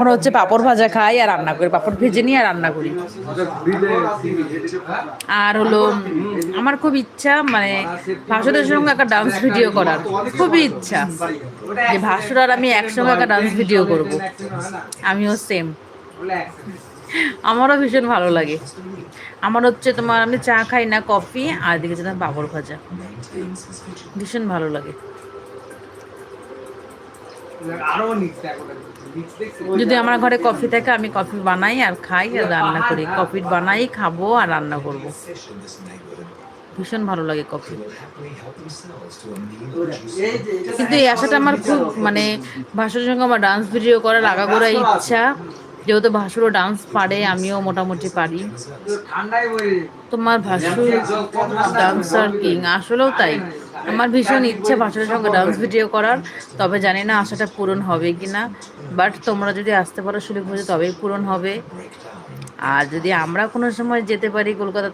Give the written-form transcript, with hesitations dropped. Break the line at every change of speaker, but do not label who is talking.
এখন হচ্ছে পাঁপড় ভাজা খাই আর রান্না করি, পাঁপড় ভেজে নিই আর রান্না করি। আর হলো আমার খুব ইচ্ছা মানে ভাসুরের সঙ্গে একটা ডান্স ভিডিও করার খুবই ইচ্ছা, যে ভাসুর আর আমি একসঙ্গে একটা ডান্স ভিডিও করব। আমিও সেম, আমারও ভীষণ ভালো লাগে। আমার হচ্ছে তোমার আমি চা খাই না, কফি আর দিকে যেতাম পাঁপড় ভাজা, ভীষণ ভালো লাগে। যদি আমার ঘরে কফি থাকে আমি কফি বানাই আর খাই আর রান্না করি, কফি বানাই খাবো আর রান্না করব, ভীষণ ভালো লাগে কফি। কিন্তু এই আশাটা আমার খুব মানে ভাসুরের সঙ্গে আমার ডান্স ভিডিও করার আগাগোড়া ইচ্ছা, যেহেতু ভাসুরও ডান্স পারে আমিও মোটামুটি পারি। তোমার ভাসুর ডান্সার কিং, আসলেও তাই। আমার ভীষণ ইচ্ছা ভাসুরের সঙ্গে ডান্স ভিডিও করার, তবে জানি না আশাটা পূরণ হবে কিনা। বাট তোমরা যদি আসতে পারো সুযোগ বুঝে তবেই পূরণ হবে। আর যদি আমরা কোনো সময় যেতে পারি কলকাতা